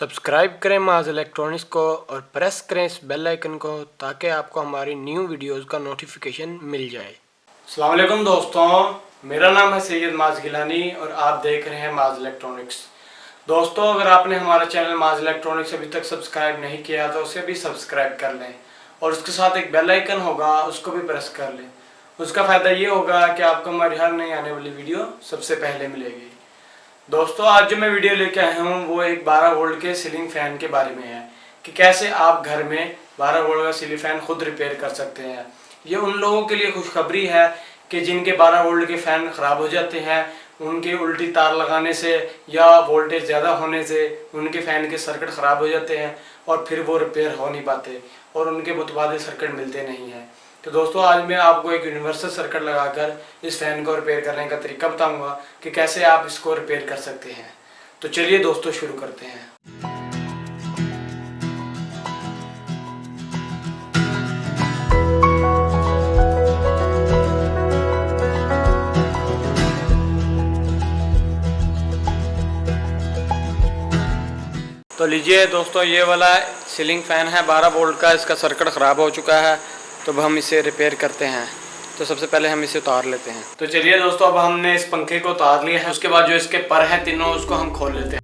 Subscribe करें माज electronics को और प्रेस करें इस बेल आइकन को ताकि आपको हमारी न्यू वीडियोस का नोटिफिकेशन मिल जाए। अस्सलाम वालेकुम दोस्तों, मेरा नाम है सैयद माज गिलानी और आप देख रहे हैं माज इलेक्ट्रॉनिक्स। दोस्तों, अगर आपने हमारा चैनल माज इलेक्ट्रॉनिक्स अभी तक सब्सक्राइब नहीं किया तो उसे भी सब्सक्राइब कर लें और उसके साथ एक बेल आइकन होगा, उसको भी प्रेस कर लें। उसका फ़ायदा ये होगा कि आपको हमारी हर नई आने वाली वीडियो सबसे पहले मिलेगी। दोस्तों, आज जो मैं वीडियो लेके आया हूँ वो एक 12 वोल्ट के सीलिंग फैन के बारे में है कि कैसे आप घर में 12 वोल्ट का सीलिंग फैन खुद रिपेयर कर सकते हैं। ये उन लोगों के लिए खुशखबरी है कि जिनके 12 वोल्ट के फ़ैन ख़राब हो जाते हैं, उनके उल्टी तार लगाने से या वोल्टेज ज़्यादा होने से उनके फ़ैन के सर्किट ख़राब हो जाते हैं और फिर वो रिपेयर हो नहीं पाते और उनके मुतबादिल सर्किट मिलते नहीं हैं। तो दोस्तों, आज मैं आपको एक यूनिवर्सल सर्किट लगाकर इस फैन को रिपेयर करने का तरीका बताऊंगा कि कैसे आप इसको रिपेयर कर सकते हैं। तो चलिए दोस्तों, शुरू करते हैं। तो लीजिए दोस्तों, ये वाला सीलिंग फ़ैन है 12 वोल्ट का, इसका सर्किट ख़राब हो चुका है। तो अब हम इसे रिपेयर करते हैं। तो सबसे पहले हम इसे उतार लेते हैं। तो चलिए दोस्तों, अब हमने इस पंखे को उतार लिया है। उसके बाद जो इसके पर हैं तीनों, उसको हम खोल लेते हैं।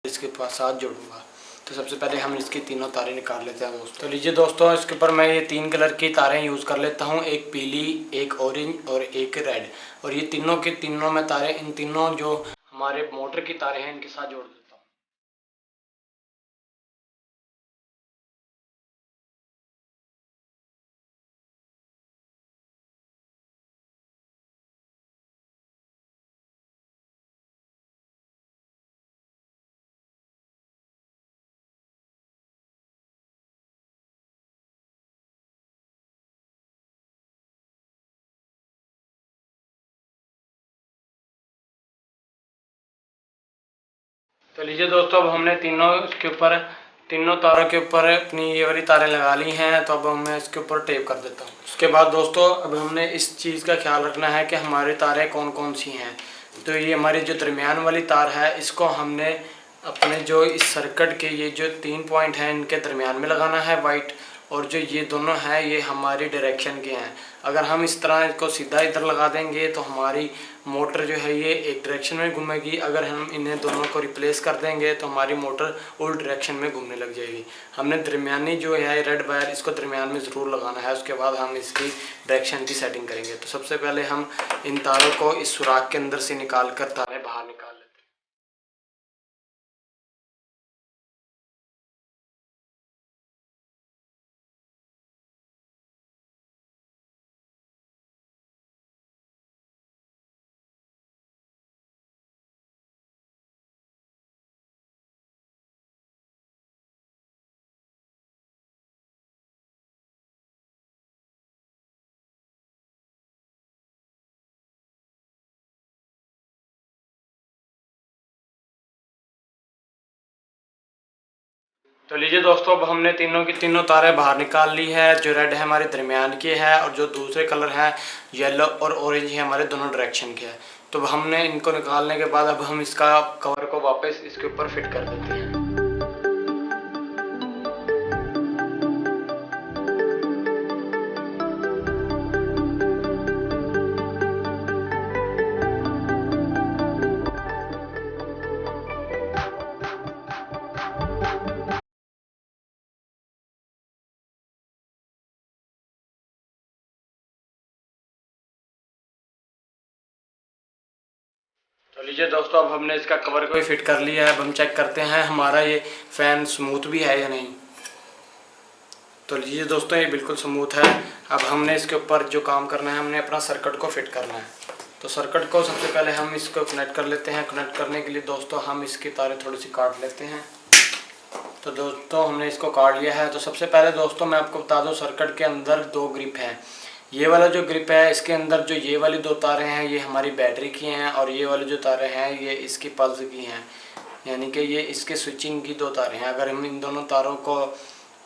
इसके साथ जोड़ूंगा। तो सबसे पहले हम इसकी तीनों तारें निकाल लेते हैं दोस्तों। तो लीजिए दोस्तों, इसके ऊपर मैं ये 3 कलर की तारें यूज़ कर लेता हूँ, एक पीली, एक ऑरेंज और एक रेड। और ये तीनों के तीनों मैं तारें, इन तीनों जो हमारे मोटर की तारें हैं, इनके साथ जोड़ देता हूँ। तो लीजिए दोस्तों, अब हमने तीनों तारों के ऊपर अपनी ये वाली तारें लगा ली हैं। तो अब मैं इसके ऊपर टेप कर देता हूँ। उसके बाद दोस्तों अब हमने इस चीज़ का ख्याल रखना है कि हमारी तारें कौन कौन सी हैं। तो ये हमारी जो दरमियान वाली तार है, इसको हमने अपने जो इस सर्किट के ये जो 3 पॉइंट हैं इनके दरमियान में लगाना है वाइट, और जो ये दोनों हैं ये हमारी डायरेक्शन के हैं। अगर हम इस तरह इसको सीधा इधर लगा देंगे तो हमारी मोटर जो है ये एक डायरेक्शन में घूमेगी। अगर हम इन्हें दोनों को रिप्लेस कर देंगे तो हमारी मोटर उल्ट डायरेक्शन में घूमने लग जाएगी। हमने दरमियानी जो है रेड वायर, इसको दरमियान में ज़रूर लगाना है। उसके बाद हम इसकी डायरेक्शन की सेटिंग करेंगे। तो सबसे पहले हम इन तारों को इस सुराख के अंदर से निकाल कर तारें बाहर निकाल लेते हैं। तो लीजिए दोस्तों, अब हमने तीनों की तीनों तारें बाहर निकाल ली है। जो रेड है हमारे दरमियान की है और जो दूसरे कलर है येलो और ऑरेंज है हमारे दोनों डायरेक्शन के है। तो हमने इनको निकालने के बाद अब हम इसका कवर को वापस इसके ऊपर फिट कर देते हैं। तो लीजिए दोस्तों, अब हमने इसका कवर को भी फिट कर लिया है। अब हम चेक करते हैं हमारा ये फ़ैन स्मूथ भी है या नहीं। तो लीजिए दोस्तों, ये बिल्कुल स्मूथ है। अब हमने इसके ऊपर जो काम करना है, हमने अपना सर्किट को फिट करना है। तो सर्किट को सबसे पहले हम इसको कनेक्ट कर लेते हैं। कनेक्ट करने के लिए दोस्तों हम इसकी तारें थोड़ी सी काट लेते हैं। तो दोस्तों हमने इसको काट लिया है। तो सबसे पहले दोस्तों मैं आपको बता दूं, सर्किट के अंदर 2 ग्रिप हैं। ये वाला जो ग्रिप है इसके अंदर जो ये वाली 2 तारें हैं ये हमारी बैटरी की हैं, और ये वाली जो तारें हैं ये इसकी पल्स की हैं, यानी कि ये इसके स्विचिंग की 2 तारें हैं। अगर हम इन दोनों तारों को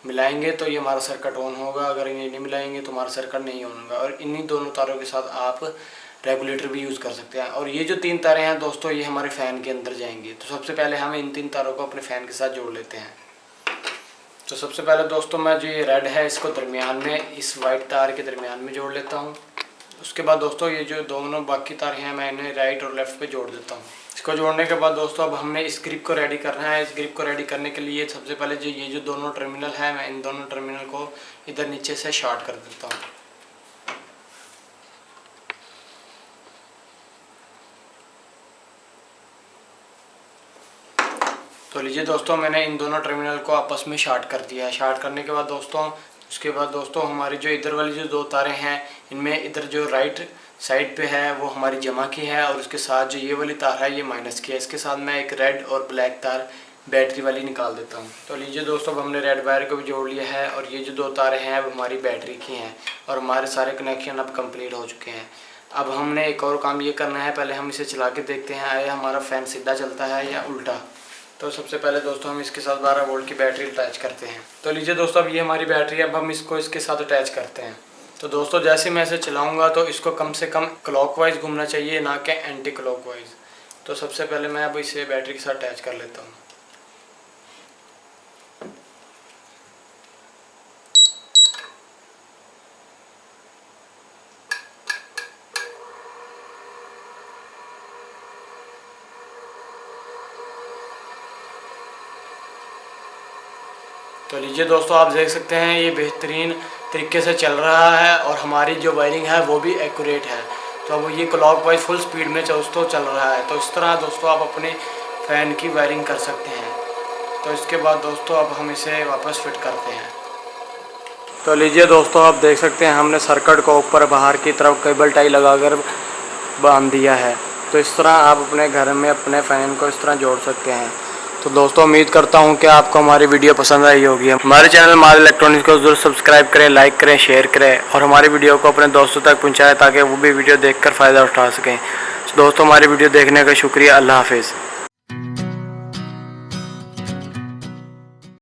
मिलाएंगे तो ये हमारा सर्किट ऑन होगा, अगर ये नहीं मिलाएंगे तो हमारा सर्किट नहीं ऑन होगा। और इन्हीं दोनों तारों के साथ आप रेगुलेटर भी यूज़ कर सकते हैं। और ये जो 3 तारें हैं दोस्तों ये हमारे फ़ैन के अंदर जाएंगी। तो सबसे पहले हम इन 3 तारों को अपने फ़ैन के साथ जोड़ लेते हैं। तो सबसे पहले दोस्तों मैं जो ये रेड है इसको दरमियान में, इस वाइट तार के दरमियान में जोड़ लेता हूँ। उसके बाद दोस्तों ये जो दोनों बाकी तार हैं मैं इन्हें राइट और लेफ़्ट पे जोड़ देता हूँ। इसको जोड़ने के बाद दोस्तों अब हमने इस ग्रिप को रेडी करना है। इस ग्रिप को रेडी करने के लिए सबसे पहले जो ये जो दोनों टर्मिनल है, मैं इन दोनों टर्मिनल को इधर नीचे से शॉर्ट कर देता हूँ। तो लीजिए दोस्तों, मैंने इन दोनों टर्मिनल को आपस में शॉर्ट कर दिया है। शॉर्ट करने के बाद दोस्तों हमारी जो इधर वाली जो 2 तारें हैं इनमें इधर जो राइट साइड पे है वो हमारी जमा की है, और उसके साथ जो ये वाली तार है ये माइनस की है। इसके साथ मैं एक रेड और ब्लैक तार बैटरी वाली निकाल देता हूँ। तो लीजिए दोस्तों, अब हमने रेड वायर को भी जोड़ लिया है, और ये जो 2 तारें हैं वो हमारी बैटरी की हैं, और हमारे सारे कनेक्शन अब कंप्लीट हो चुके हैं। अब हमने एक और काम ये करना है, पहले हम इसे चला के देखते हैं आया हमारा फ़ैन सीधा चलता है या उल्टा। तो सबसे पहले दोस्तों हम इसके साथ 12 वोल्ट की बैटरी अटैच करते हैं। तो लीजिए दोस्तों, अब ये हमारी बैटरी है। अब हम इसको इसके साथ अटैच करते हैं। तो दोस्तों जैसे मैं इसे चलाऊंगा तो इसको कम से कम क्लॉकवाइज घूमना चाहिए, ना कि एंटी क्लॉकवाइज। तो सबसे पहले मैं अब इसे बैटरी के साथ अटैच कर लेता हूँ। तो लीजिए दोस्तों, आप देख सकते हैं ये बेहतरीन तरीके से चल रहा है, और हमारी जो वायरिंग है वो भी एक्यूरेट है। तो अब ये क्लॉकवाइज फुल स्पीड में दोस्तों चल रहा है। तो इस तरह दोस्तों आप अपने फ़ैन की वायरिंग कर सकते हैं। तो इसके बाद दोस्तों अब हम इसे वापस फिट करते हैं। तो लीजिए दोस्तों, आप देख सकते हैं हमने सर्किट को ऊपर बाहर की तरफ केबल टाई लगाकर बांध दिया है। तो इस तरह आप अपने घर में अपने फ़ैन को इस तरह जोड़ सकते हैं। तो दोस्तों उम्मीद करता हूं कि आपको हमारी वीडियो पसंद आई होगी। हमारे चैनल माज इलेक्ट्रॉनिक्स को जरूर सब्सक्राइब करें, लाइक करें, शेयर करें, और हमारी वीडियो को अपने दोस्तों तक पहुंचाएं ताकि वो भी वीडियो देखकर फ़ायदा उठा सकें। तो दोस्तों हमारी वीडियो देखने का शुक्रिया। अल्लाह हाफिज़।